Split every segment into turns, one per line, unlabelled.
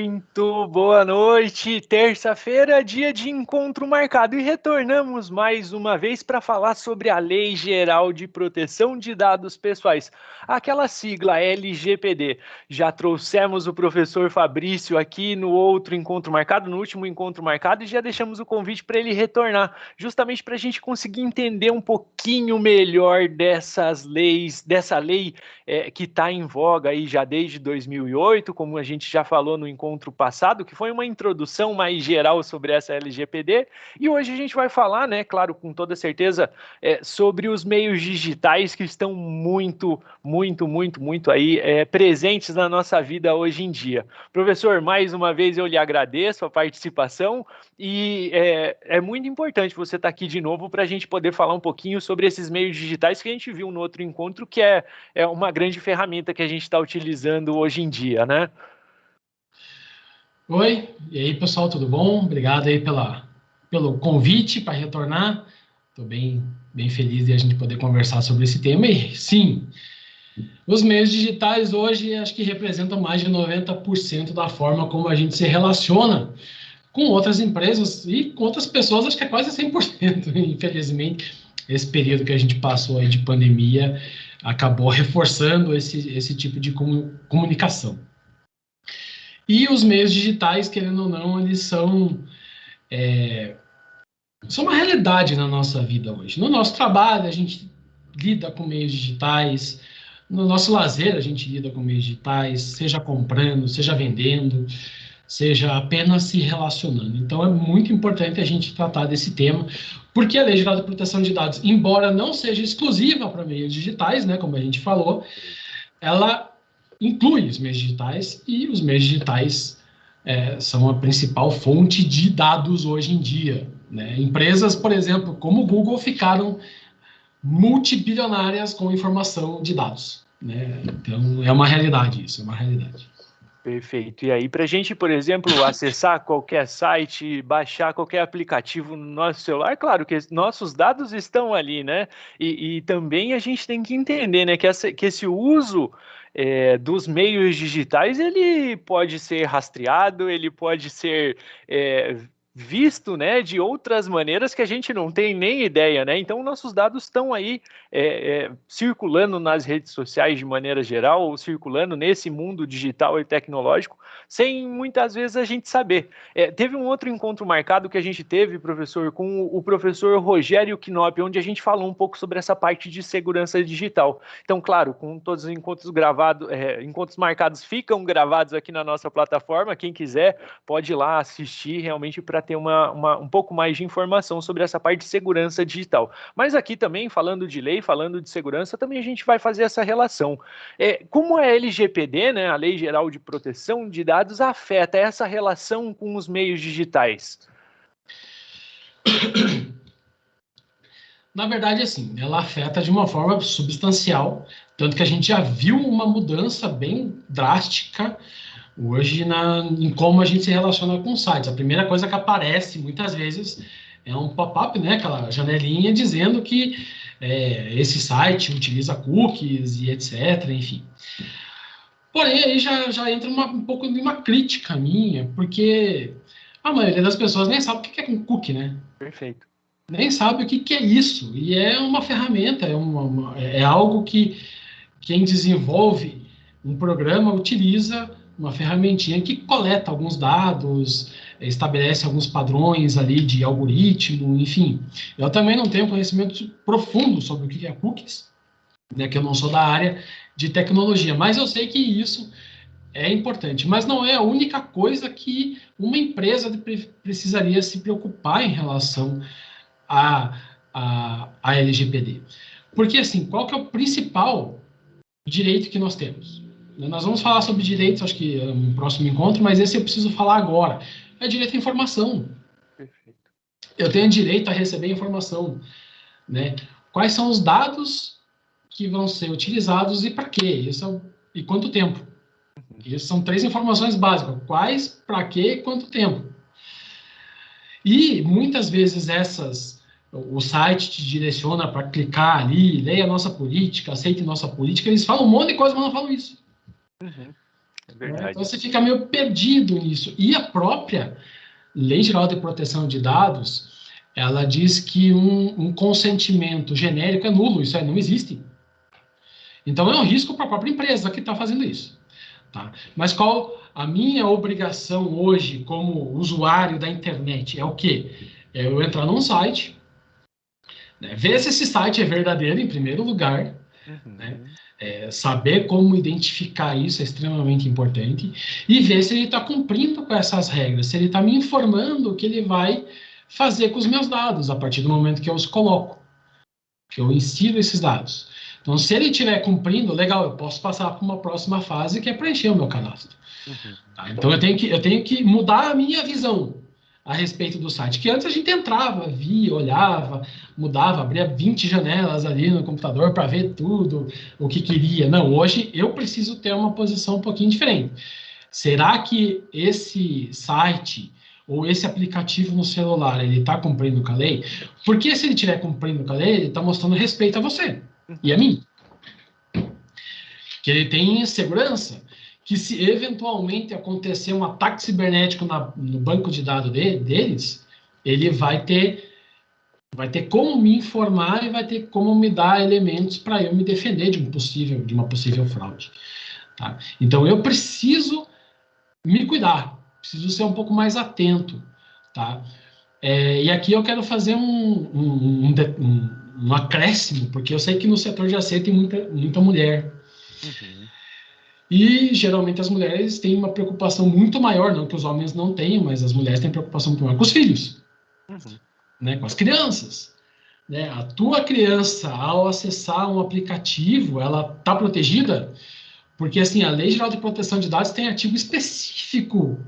Muito boa noite, terça-feira, dia de encontro marcado e retornamos mais uma vez para falar sobre a Lei Geral de Proteção de Dados Pessoais, aquela sigla LGPD. Já trouxemos o professor Fabrício aqui no outro encontro marcado, no último encontro marcado, e já deixamos o convite para ele retornar, justamente para a gente conseguir entender um pouquinho melhor dessas leis, dessa lei que está em voga aí já desde 2008, como a gente já falou no encontro passado, que foi uma introdução mais geral sobre essa LGPD, e hoje a gente vai falar, né, claro, com toda certeza, sobre os meios digitais que estão muito aí presentes na nossa vida hoje em dia. Professor, mais uma vez eu lhe agradeço a participação e é muito importante você estar aqui de novo para a gente poder falar um pouquinho sobre esses meios digitais que a gente viu no outro encontro, que é uma grande ferramenta que a gente está utilizando hoje em dia, né?
Oi, e aí pessoal, tudo bom? Obrigado aí pelo convite para retornar. Estou bem feliz de a gente poder conversar sobre esse tema. E sim, os meios digitais hoje acho que representam mais de 90% da forma como a gente se relaciona com outras empresas e com outras pessoas, acho que é quase 100%. Infelizmente, esse período que a gente passou aí de pandemia acabou reforçando esse tipo de comunicação. E os meios digitais, querendo ou não, eles são uma realidade na nossa vida hoje. No nosso trabalho, a gente lida com meios digitais. No nosso lazer, a gente lida com meios digitais, seja comprando, seja vendendo, seja apenas se relacionando. Então, é muito importante a gente tratar desse tema, porque a Lei Geral de Proteção de Dados, embora não seja exclusiva para meios digitais, né, como a gente falou, ela inclui os meios digitais, e os meios digitais são a principal fonte de dados hoje em dia, né? Empresas, por exemplo, como o Google, ficaram multibilionárias com informação de dados, né? Então, é uma realidade isso, é uma realidade.
Perfeito. E aí, para a gente, por exemplo, acessar qualquer site, baixar qualquer aplicativo no nosso celular, claro que nossos dados estão ali, né? E também a gente tem que entender, né, que esse uso dos meios digitais, ele pode ser rastreado, ele pode ser visto, né, de outras maneiras que a gente não tem nem ideia, né? Então, nossos dados estão aí circulando nas redes sociais de maneira geral, ou circulando nesse mundo digital e tecnológico, sem muitas vezes a gente saber. Teve um outro encontro marcado que a gente teve, professor, com o professor Rogério Knop, onde a gente falou um pouco sobre essa parte de segurança digital. Então, claro, com todos os encontros gravados, encontros marcados ficam gravados aqui na nossa plataforma. Quem quiser pode ir lá assistir realmente para ter um pouco mais de informação sobre essa parte de segurança digital. Mas aqui também, falando de lei, falando de segurança, também a gente vai fazer essa relação. Como a LGPD, né, a Lei Geral de Proteção de Dados, afeta essa relação com os meios digitais?
Na verdade, assim, ela afeta de uma forma substancial, tanto que a gente já viu uma mudança bem drástica hoje em como a gente se relaciona com sites. A primeira coisa que aparece muitas vezes é um pop-up, né, aquela janelinha dizendo que esse site utiliza cookies e etc, enfim. Porém, aí já entra um pouco de uma crítica minha, porque a maioria das pessoas nem sabe o que é um cookie, né?
Perfeito.
Nem sabe o que é isso. E é uma ferramenta, é algo que quem desenvolve um programa utiliza uma ferramentinha que coleta alguns dados, estabelece alguns padrões ali de algoritmo, enfim. Eu também não tenho conhecimento profundo sobre o que é cookies, né, que eu não sou da área de tecnologia, mas eu sei que isso é importante. Mas não é a única coisa que uma empresa precisaria se preocupar em relação a LGPD. Porque, assim, qual que é o principal direito que nós temos? Nós vamos falar sobre direitos, acho que no próximo encontro, mas esse eu preciso falar agora. É direito à informação.
Perfeito.
Eu tenho direito a receber informação, né? Quais são os dados que vão ser utilizados e para quê? E quanto tempo? Essas são 3 informações básicas. Quais, para quê e quanto tempo? E muitas vezes o site te direciona para clicar ali, leia a nossa política, aceite nossa política. Eles falam um monte de coisa, mas não falam isso.
Uhum. Verdade.
Então você fica meio perdido nisso. E a própria Lei Geral de Proteção de Dados, ela diz que um consentimento genérico é nulo, isso aí não existe. Então é um risco para a própria empresa que está fazendo isso. Tá? Mas qual a minha obrigação hoje como usuário da internet? É o quê? É eu entrar num site, né, ver se esse site é verdadeiro em primeiro lugar, né? Saber como identificar isso é extremamente importante e ver se ele está cumprindo com essas regras, se ele está me informando o que ele vai fazer com os meus dados a partir do momento que eu os coloco, que eu insiro esses dados. Então, se ele estiver cumprindo, legal, eu posso passar para uma próxima fase que é preencher o meu cadastro. Tá? Então, eu tenho que mudar a minha visão a respeito do site, que antes a gente entrava, via, olhava, mudava, abria 20 janelas ali no computador para ver tudo o que queria. Não, hoje eu preciso ter uma posição um pouquinho diferente. Será que esse site ou esse aplicativo no celular, ele está cumprindo com a lei? Porque se ele estiver cumprindo com a lei, ele está mostrando respeito a você e a mim. Que ele tem segurança, que se eventualmente acontecer um ataque cibernético no banco de dados deles, ele vai ter como me informar e vai ter como me dar elementos para eu me defender de uma possível fraude. Tá? Então eu preciso me cuidar, preciso ser um pouco mais atento. Tá? E aqui eu quero fazer um acréscimo, porque eu sei que no setor de ACE tem muita mulher. E geralmente as mulheres têm uma preocupação muito maior, não que os homens não tenham, mas as mulheres têm preocupação muito maior com os filhos, né, com as crianças. Né? A tua criança, ao acessar um aplicativo, ela está protegida, porque assim, a Lei Geral de Proteção de Dados tem artigo específico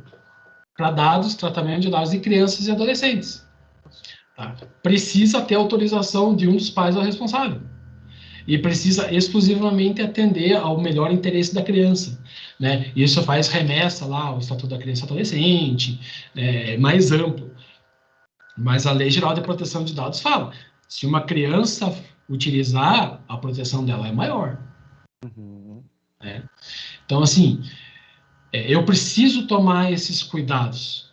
para dados, tratamento de dados de crianças e adolescentes. Tá? Precisa ter autorização de um dos pais ou responsável. E precisa exclusivamente atender ao melhor interesse da criança. Né? Isso faz remessa lá ao Estatuto da Criança e Adolescente, mais amplo. Mas a Lei Geral de Proteção de Dados fala, se uma criança utilizar, a proteção dela é maior. Né? Então, assim, eu preciso tomar esses cuidados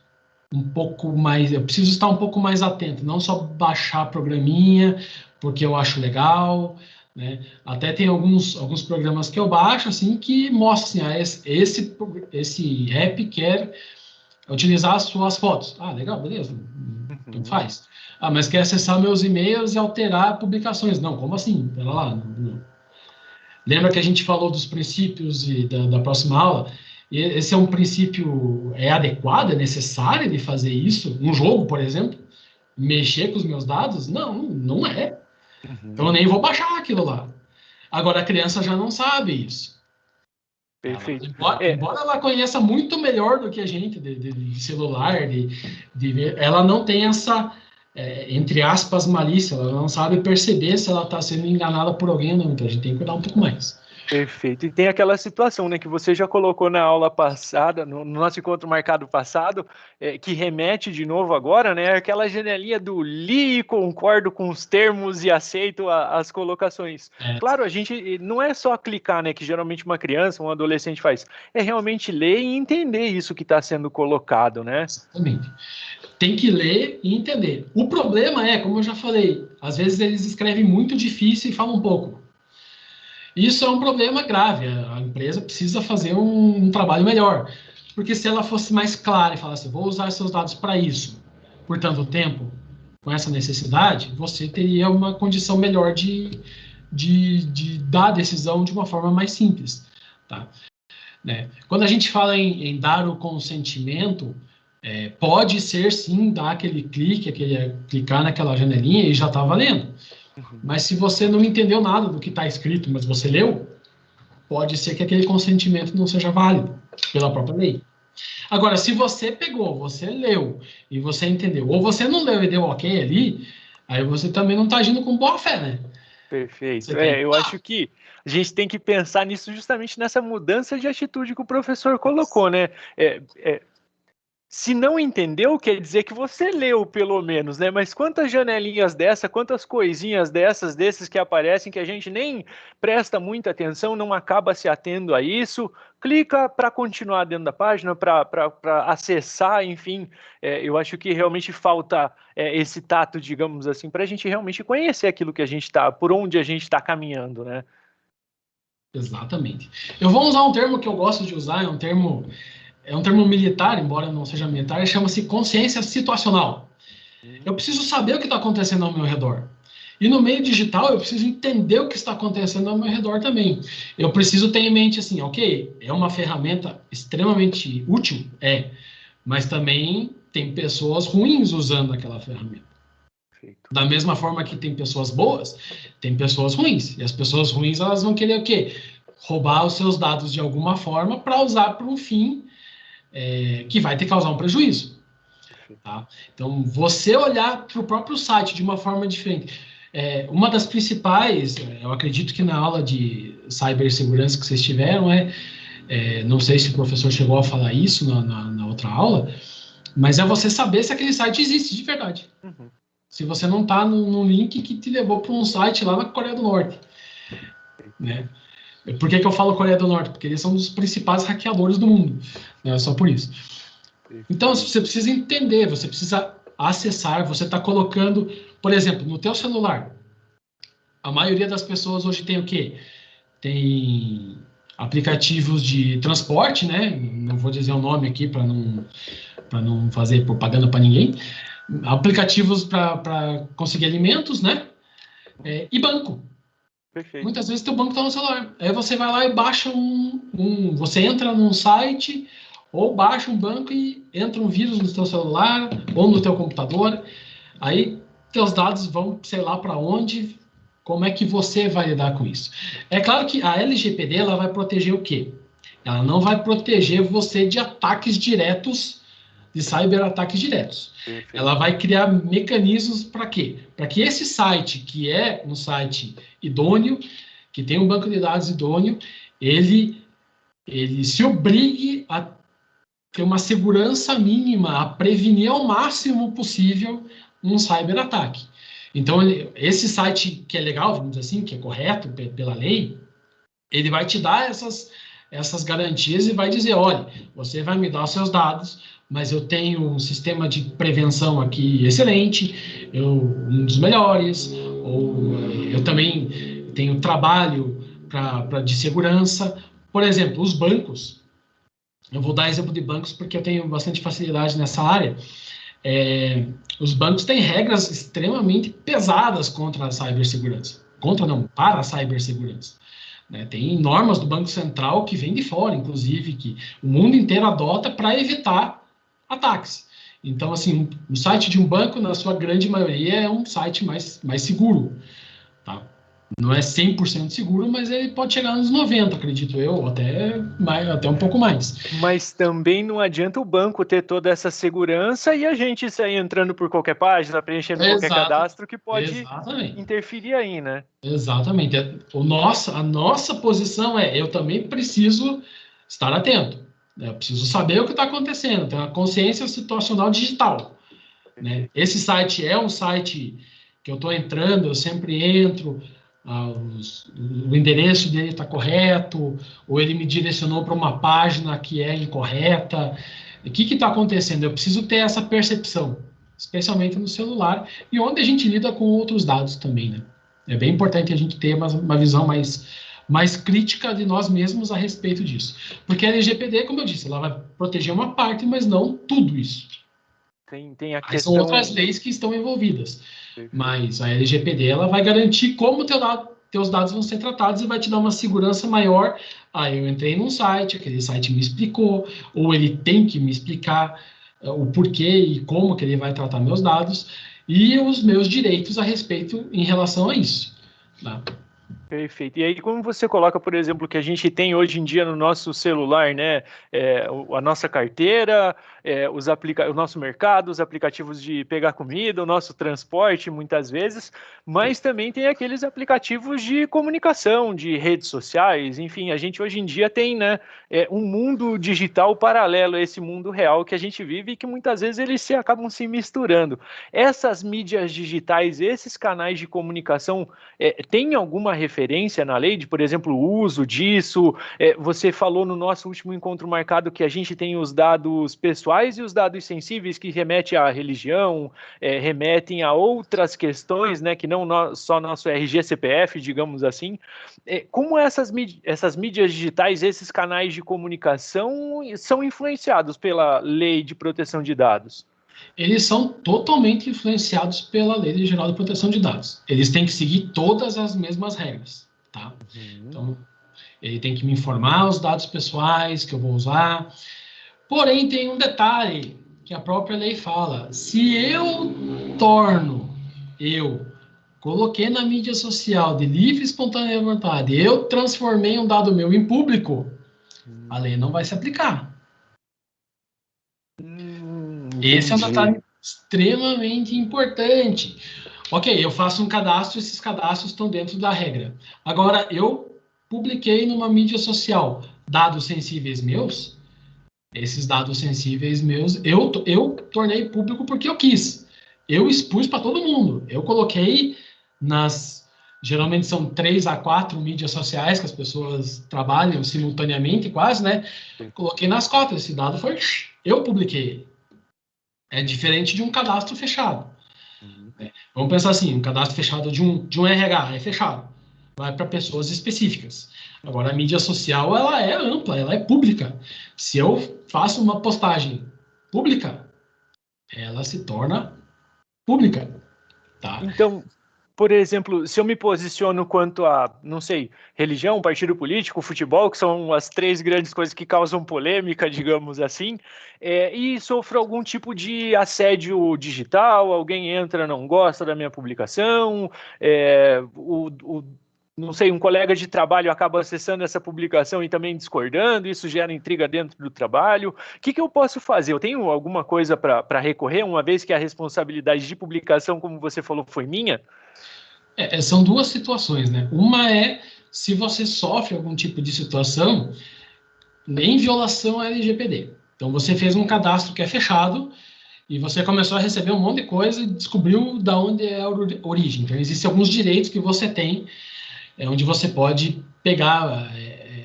um pouco mais, eu preciso estar um pouco mais atento, não só baixar programinha, porque eu acho legal, né? Até tem alguns programas que eu baixo, assim, que mostram, assim, esse app quer utilizar as suas fotos. Ah, legal, beleza, então faz. Ah, mas quer acessar meus e-mails e alterar publicações. Não, como assim? Pera lá. Não. Lembra que a gente falou dos princípios da próxima aula? Esse é um princípio adequado, é necessário de fazer isso? Um jogo, por exemplo? Mexer com os meus dados? Não, não é. Então eu nem vou baixar aquilo lá. Agora a criança já não sabe isso.
Perfeito.
Embora ela conheça muito melhor do que a gente de celular, ela não tem essa, entre aspas, malícia. Ela não sabe perceber se ela está sendo enganada por alguém ou não. Então a gente tem que cuidar um pouco mais.
Perfeito. E tem aquela situação, né, que você já colocou na aula passada, no nosso encontro marcado passado, que remete de novo agora, né, aquela janelinha do li e concordo com os termos e aceito as colocações. Claro, a gente não é só clicar, né, que geralmente uma criança, um adolescente faz, é realmente ler e entender isso que está sendo colocado, né?
Exatamente. Tem que ler e entender. O problema é, como eu já falei, às vezes eles escrevem muito difícil e falam pouco. Isso é um problema grave. A empresa precisa fazer um trabalho melhor. Porque se ela fosse mais clara e falasse, vou usar seus dados para isso, por tanto tempo, com essa necessidade, você teria uma condição melhor de dar a decisão de uma forma mais simples. Tá? Né? Quando a gente fala em dar o consentimento, pode ser sim dar aquele clique, clicar naquela janelinha e já está valendo. Mas se você não entendeu nada do que está escrito, mas você leu, pode ser que aquele consentimento não seja válido pela própria lei. Agora, se você pegou, você leu e você entendeu, ou você não leu e deu ok ali, aí você também não está agindo com boa fé, né?
Perfeito. Eu acho que a gente tem que pensar nisso justamente nessa mudança de atitude que o professor colocou, né? Se não entendeu, quer dizer que você leu, pelo menos, né? Mas quantas janelinhas dessa, quantas coisinhas desses que aparecem que a gente nem presta muita atenção, não acaba se atendo a isso, clica para continuar dentro da página, para acessar, enfim. Eu acho que realmente falta esse tato, digamos assim, para a gente realmente conhecer aquilo que a gente está, por onde a gente está caminhando, né?
Exatamente. Eu vou usar um termo que eu gosto de usar, é um termo militar, embora não seja militar, chama-se consciência situacional. Eu preciso saber o que está acontecendo ao meu redor. E no meio digital, eu preciso entender o que está acontecendo ao meu redor também. Eu preciso ter em mente assim, ok, é uma ferramenta extremamente útil, mas também tem pessoas ruins usando aquela ferramenta.
Perfeito.
Da mesma forma que tem pessoas boas, tem pessoas ruins. E as pessoas ruins, elas vão querer o quê? Roubar os seus dados de alguma forma para usar para um fim que vai te causar um prejuízo. Tá? Então, você olhar para o próprio site de uma forma diferente. Uma das principais, eu acredito que na aula de cibersegurança que vocês tiveram, não sei se o professor chegou a falar isso na outra aula, mas é você saber se aquele site existe de verdade.
Uhum.
Se você não está num link que te levou para um site lá na Coreia do Norte. Né? Por que eu falo Coreia do Norte? Porque eles são um dos principais hackeadores do mundo. Né? Só por isso. Então, você precisa entender, você precisa acessar, você está colocando, por exemplo, no teu celular. A maioria das pessoas hoje tem o quê? Tem aplicativos de transporte, né? Não vou dizer o nome aqui para não fazer propaganda para ninguém. Aplicativos para conseguir alimentos, né? E banco.
Perfeito.
Muitas vezes teu banco está no celular. Aí você vai lá e baixa você entra num site ou baixa um banco e entra um vírus no teu celular ou no teu computador. Aí teus dados vão, sei lá para onde. Como é que você vai lidar com isso? É claro que a LGPD ela vai proteger o quê? Ela não vai proteger você de ataques diretos, de cyberataques diretos.
Perfeito.
Ela vai criar mecanismos para quê? Para que esse site, que é um site idôneo, que tem um banco de dados idôneo, ele se obrigue a ter uma segurança mínima, a prevenir ao máximo possível um cyberataque. Então, esse site que é legal, vamos dizer assim, que é correto pela lei, ele vai te dar essas garantias e vai dizer, olha, você vai me dar os seus dados, mas eu tenho um sistema de prevenção aqui excelente, um dos melhores, ou eu também tenho trabalho de segurança. Por exemplo, os bancos, eu vou dar exemplo de bancos porque eu tenho bastante facilidade nessa área. Os bancos têm regras extremamente pesadas contra a cibersegurança. Contra não, para a cibersegurança. Né? Tem normas do Banco Central que vêm de fora, inclusive, que o mundo inteiro adota para evitar ataques. Então, assim, o site de um banco, na sua grande maioria, é um site mais seguro. Tá? Não é 100% seguro, mas ele pode chegar nos 90%, acredito eu, até um pouco mais.
Mas também não adianta o banco ter toda essa segurança e a gente sair entrando por qualquer página, preenchendo qualquer cadastro que pode interferir aí, né?
Exatamente. A nossa posição eu também preciso estar atento. Né? Eu preciso saber o que está acontecendo, ter uma consciência situacional digital. Né? Esse site é um site que eu estou entrando, eu sempre entro, o endereço dele está correto, ou ele me direcionou para uma página que é incorreta. O que está acontecendo? Eu preciso ter essa percepção, especialmente no celular, e onde a gente lida com outros dados também, né? É bem importante a gente ter uma visão mais crítica de nós mesmos a respeito disso. Porque a LGPD, como eu disse, ela vai proteger uma parte, mas não tudo isso.
Tem a questão...
São outras leis que estão envolvidas. Mas a LGPD ela vai garantir como teus dados vão ser tratados e vai te dar uma segurança maior. Eu entrei num site, aquele site me explicou, ou ele tem que me explicar o porquê e como que ele vai tratar meus dados e os meus direitos a respeito em relação a isso. Tá?
Perfeito. E aí, como você coloca, por exemplo, que a gente tem hoje em dia no nosso celular, né, a nossa carteira, o nosso mercado, os aplicativos de pegar comida, o nosso transporte, muitas vezes, mas também tem aqueles aplicativos de comunicação, de redes sociais, enfim, a gente hoje em dia tem, né, um mundo digital paralelo a esse mundo real que a gente vive e que muitas vezes eles acabam se misturando. Essas mídias digitais, esses canais de comunicação, tem alguma referência na lei de, por exemplo, o uso disso? Você falou no nosso último encontro marcado que a gente tem os dados pessoais e os dados sensíveis que remetem à religião, remetem a outras questões, né, que não só nosso RG, CPF, digamos assim. Como essas mídias digitais, esses canais de comunicação são influenciados pela lei de proteção de dados?
Eles são totalmente influenciados pela Lei Geral de Proteção de Dados. Eles têm que seguir todas as mesmas regras, tá?
Uhum.
Então, ele tem que me informar os dados pessoais que eu vou usar. Porém, tem um detalhe que a própria lei fala. Se coloquei na mídia social de livre e espontânea vontade, eu transformei um dado meu em público, a lei não vai se aplicar. Esse é um detalhe extremamente importante. Ok, eu faço um cadastro, esses cadastros estão dentro da regra. Agora, eu publiquei numa mídia social dados sensíveis meus, esses dados sensíveis meus, eu tornei público porque eu quis. Eu expus para todo mundo. Eu coloquei geralmente são 3 a 4 mídias sociais que as pessoas trabalham simultaneamente, quase, né? Coloquei nas cotas. Esse dado foi... Eu publiquei. É diferente de um cadastro fechado. Vamos pensar assim, um cadastro fechado de um RH é fechado. Vai para pessoas específicas. Agora, a mídia social, ela é ampla, ela é pública. Se eu faço uma postagem pública, ela se torna pública. Tá?
Então, por exemplo, se eu me posiciono quanto a, não sei, religião, partido político, futebol, que são as 3 grandes coisas que causam polêmica, digamos assim, e sofro algum tipo de assédio digital, alguém entra, não gosta da minha publicação, não sei, um colega de trabalho acaba acessando essa publicação e também discordando, isso gera intriga dentro do trabalho. O que eu posso fazer? Eu tenho alguma coisa para recorrer, uma vez que a responsabilidade de publicação, como você falou, foi minha?
São 2 situações, né? Uma é se você sofre algum tipo de situação em violação à LGPD. Então, você fez um cadastro que é fechado e você começou a receber um monte de coisa e descobriu de onde é a origem. Então, existem alguns direitos que você tem, onde você pode pegar,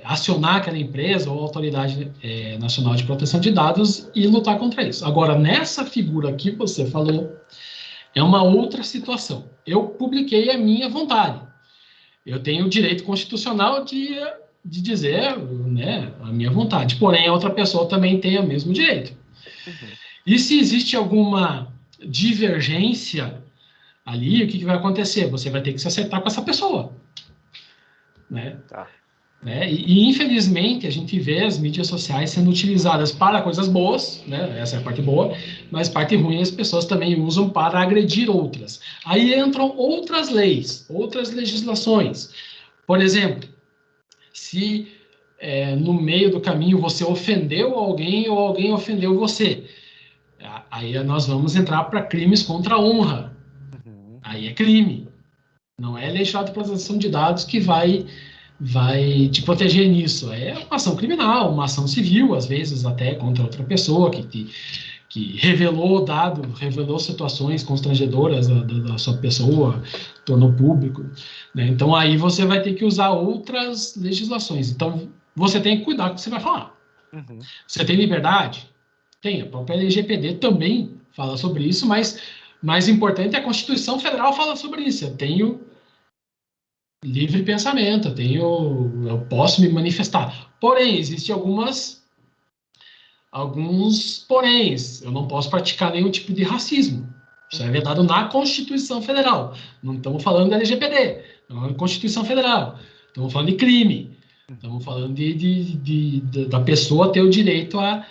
acionar aquela empresa ou autoridade nacional de proteção de dados e lutar contra isso. Agora, nessa figura que você falou, é uma outra situação. Eu publiquei a minha vontade. Eu tenho o direito constitucional de dizer, né, a minha vontade. Porém, a outra pessoa também tem o mesmo direito. Uhum. E se existe alguma divergência ali, o que vai acontecer? Você vai ter que se acertar com essa pessoa. Né?
Tá.
E infelizmente a gente vê as mídias sociais sendo utilizadas para coisas boas, né? Essa é a parte boa, mas parte ruim as pessoas também usam para agredir outras. Aí entram outras leis, outras legislações. Por exemplo, se no meio do caminho você ofendeu alguém ou alguém ofendeu você, aí nós vamos entrar para crimes contra a honra. Uhum. Aí é crime. Não é lei geral de proteção de dados que vai te proteger nisso. É uma ação criminal, uma ação civil, às vezes até contra outra pessoa que revelou situações constrangedoras da sua pessoa, tornou público. Né? Então, aí você vai ter que usar outras legislações. Então, você tem que cuidar com o que você vai falar. Uhum. Você tem liberdade? Tem. A própria LGPD também fala sobre isso, mas mais importante é a Constituição Federal fala sobre isso. Eu tenho livre pensamento, eu posso me manifestar. Porém, existem alguns poréns. Eu não posso praticar nenhum tipo de racismo. Isso é vedado na Constituição Federal. Não estamos falando da LGPD, estamos falando da Constituição Federal. Estamos falando de crime. Estamos falando da pessoa ter o direito a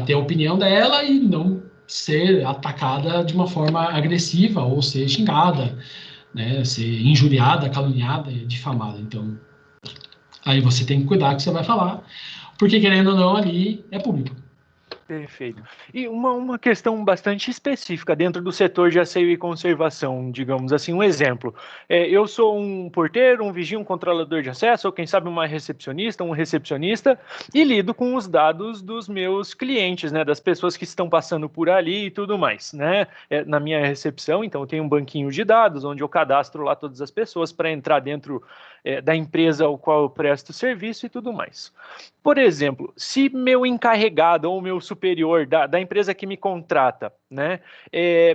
ter a opinião dela e não ser atacada de uma forma agressiva ou ser xingada. né, ser injuriada, caluniada e difamada. Então, aí você tem que cuidar com o que você vai falar, porque querendo ou não, ali é público.
Perfeito. E uma questão bastante específica dentro do setor de asseio e conservação, digamos assim, um exemplo. Eu sou um porteiro, um vigia, um controlador de acesso, ou quem sabe uma recepcionista, um recepcionista, e lido com os dados dos meus clientes, né, das pessoas que estão passando por ali e tudo mais, né? Na minha recepção, então, eu tenho um banquinho de dados, onde eu cadastro lá todas as pessoas para entrar dentro da empresa ao qual eu presto serviço e tudo mais. Por exemplo, se meu encarregado ou meu superior da empresa que me contrata, né,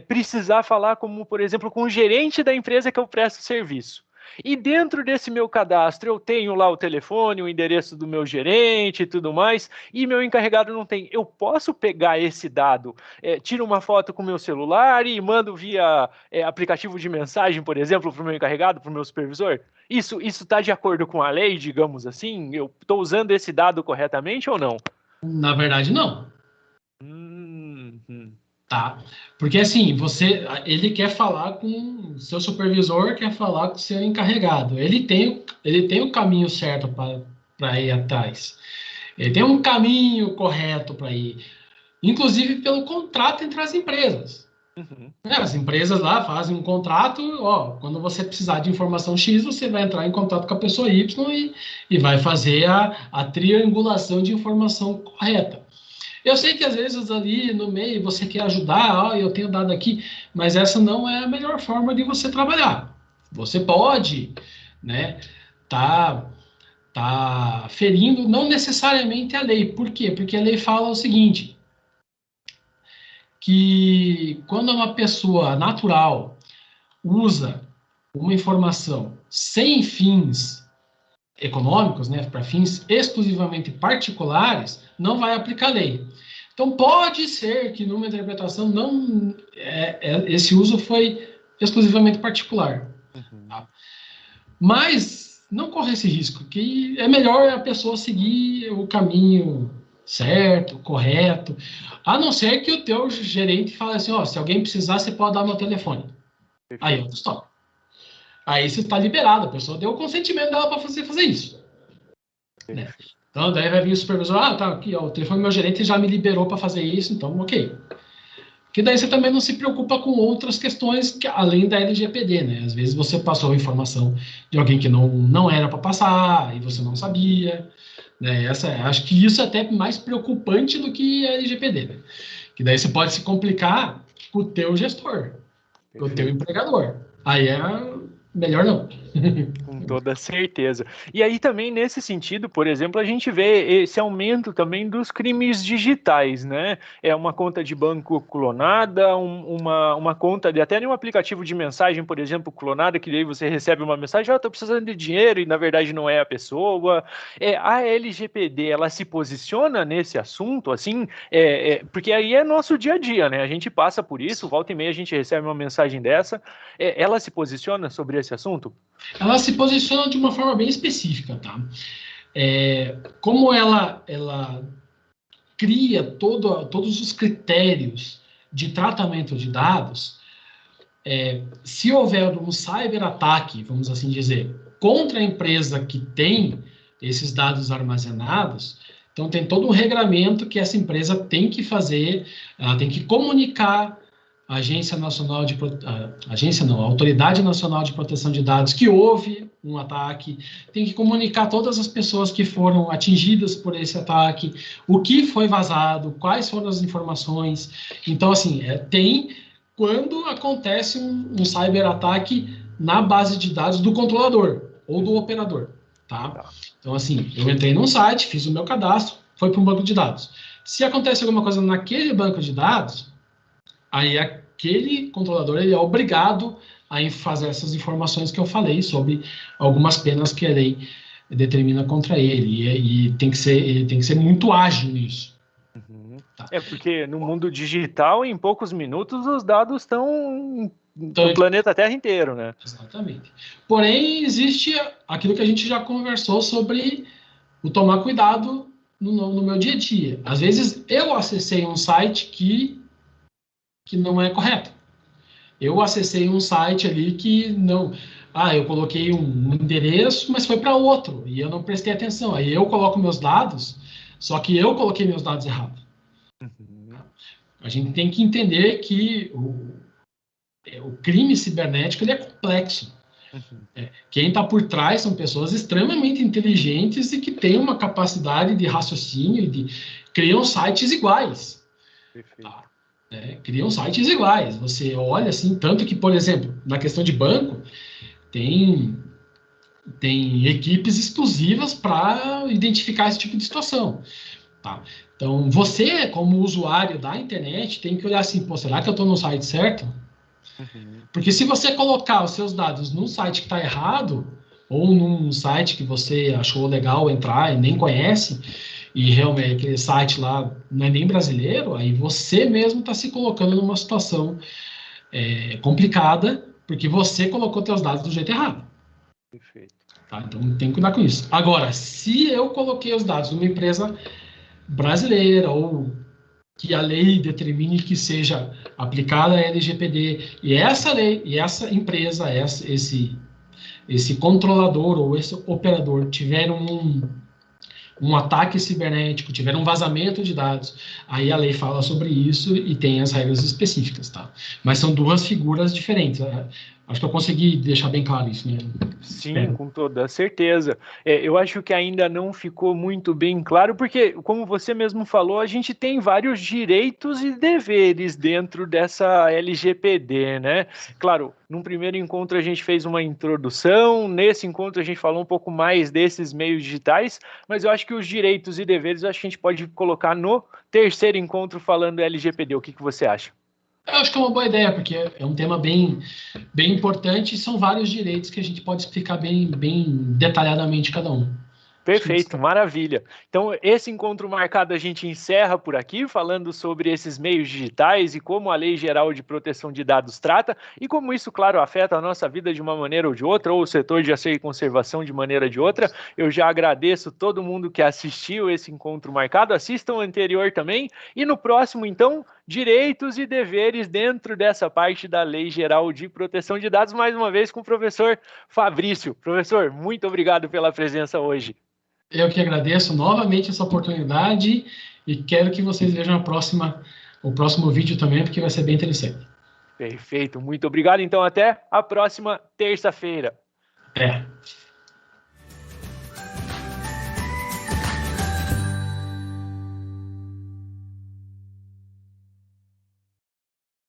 precisar falar como, por exemplo, com o gerente da empresa que eu presto serviço. E dentro desse meu cadastro eu tenho lá o telefone, o endereço do meu gerente e tudo mais, e meu encarregado não tem. Eu posso pegar esse dado, tiro uma foto com o meu celular e mando via aplicativo de mensagem, por exemplo, para o meu encarregado, para o meu supervisor? Isso está de acordo com a lei, digamos assim? Eu estou usando esse dado corretamente ou não?
Na verdade, não.
Hum.
Tá? Porque assim, ele quer falar com seu supervisor, quer falar com seu encarregado. Ele tem o caminho certo para ir atrás. Ele tem um caminho correto para ir, inclusive pelo contrato entre as empresas.
Uhum.
As empresas lá fazem um contrato, ó, quando você precisar de informação X, você vai entrar em contato com a pessoa Y e vai fazer a triangulação de informação correta. Eu sei que às vezes ali no meio você quer ajudar, ó, eu tenho dado aqui, mas essa não é a melhor forma de você trabalhar. Você pode, né, tá, tá ferindo não necessariamente a lei. Por quê? Porque a lei fala o seguinte, que quando uma pessoa natural usa uma informação sem fins econômicos, né, para fins exclusivamente particulares, não vai aplicar a lei. Então, pode ser que numa interpretação não esse uso foi exclusivamente particular.
Uhum.
Tá? Mas não corre esse risco, que é melhor a pessoa seguir o caminho certo, correto, a não ser que o teu gerente fale assim, ó, se alguém precisar, você pode dar meu telefone.
Perfeito.
Aí, outro stop. Aí você está liberado, a pessoa deu o consentimento dela para você fazer isso. Né? Então, daí vai vir o supervisor, tá, aqui, ó, o telefone do meu gerente já me liberou para fazer isso, então, ok. Que daí você também não se preocupa com outras questões além da LGPD, né? Às vezes você passou informação de alguém que não era para passar e você não sabia, né? Acho que isso é até mais preocupante do que a LGPD, né? Que daí você pode se complicar com o teu gestor, com o teu empregador. Aí é melhor não.
Com toda certeza. E aí também, nesse sentido, por exemplo, a gente vê esse aumento também dos crimes digitais, né? É uma conta de banco clonada, uma conta de até um aplicativo de mensagem, por exemplo, clonada, que daí você recebe uma mensagem, estou precisando de dinheiro, e na verdade não é a pessoa. A LGPD, ela se posiciona nesse assunto, assim, porque aí é nosso dia a dia, né? A gente passa por isso, volta e meia a gente recebe uma mensagem dessa. Ela se posiciona sobre esse assunto?
Ela se posiciona de uma forma bem específica, tá? Como ela cria todos os critérios de tratamento de dados, se houver um cyberataque, vamos assim dizer, contra a empresa que tem esses dados armazenados, então tem todo um regramento que essa empresa tem que fazer, ela tem que comunicar a Autoridade Nacional de Proteção de Dados que houve um ataque, tem que comunicar todas as pessoas que foram atingidas por esse ataque, o que foi vazado, quais foram as informações. Então, assim, tem quando acontece um cyberataque na base de dados do controlador ou do operador, tá? Então, assim, eu entrei num site, fiz o meu cadastro, foi para um banco de dados. Se acontece alguma coisa naquele banco de dados, aí aquele controlador ele é obrigado a fazer essas informações que eu falei sobre algumas penas que a lei determina contra ele. E ele tem que ser muito ágil nisso.
Uhum. Tá. Porque no mundo digital, em poucos minutos, os dados estão no planeta Terra inteiro, né?
Exatamente. Porém, existe aquilo que a gente já conversou sobre o tomar cuidado no meu dia a dia. Às vezes, eu acessei um site que não é correto. eu acessei um site ali que não... eu coloquei um endereço, mas foi para outro, e eu não prestei atenção. Aí eu coloco meus dados, só que eu coloquei meus dados errados.
Uhum.
A gente tem que entender que o crime cibernético ele é complexo.
Uhum.
Quem está por trás são pessoas extremamente inteligentes e que têm uma capacidade de raciocínio e criam sites iguais.
Perfeito.
Tá? Criam sites iguais. Você olha assim, tanto que, por exemplo, na questão de banco, tem equipes exclusivas para identificar esse tipo de situação. Tá? Então, você, como usuário da internet, tem que olhar assim, pô, será que eu estou no site certo?
Uhum.
Porque se você colocar os seus dados num site que está errado, ou num site que você achou legal entrar e nem conhece, e realmente aquele site lá não é nem brasileiro, aí você mesmo está se colocando numa situação complicada, porque você colocou seus dados do jeito errado.
Perfeito.
Tá? Então tem que cuidar com isso. Agora, se eu coloquei os dados numa empresa brasileira ou que a lei determine que seja aplicada a LGPD e essa lei e essa empresa, esse controlador ou esse operador tiver um ataque cibernético, tiver um vazamento de dados, aí a lei fala sobre isso e tem as regras específicas, tá? Mas são duas figuras diferentes. Acho que eu consegui deixar bem claro isso, né?
Sim,
Espero.
com toda certeza. Eu acho que ainda não ficou muito bem claro, porque, como você mesmo falou, a gente tem vários direitos e deveres dentro dessa LGPD, né? Claro, num primeiro encontro a gente fez uma introdução, nesse encontro a gente falou um pouco mais desses meios digitais, mas eu acho que os direitos e deveres acho que a gente pode colocar no terceiro encontro falando LGPD. O que você acha?
Eu acho que é uma boa ideia, porque é um tema bem importante e são vários direitos que a gente pode explicar bem detalhadamente cada um.
Perfeito, maravilha. Então, esse encontro marcado a gente encerra por aqui, falando sobre esses meios digitais e como a Lei Geral de Proteção de Dados trata e como isso, claro, afeta a nossa vida de uma maneira ou de outra, ou o setor de ações e conservação de maneira ou de outra. Eu já agradeço todo mundo que assistiu esse encontro marcado, assistam o anterior também, e no próximo, então, direitos e deveres dentro dessa parte da Lei Geral de Proteção de Dados, mais uma vez com o professor Fabrício. Professor, muito obrigado pela presença hoje.
Eu que agradeço novamente essa oportunidade e quero que vocês vejam o próximo vídeo também, porque vai ser bem interessante.
Perfeito, muito obrigado. Então, até a próxima terça-feira.
Até.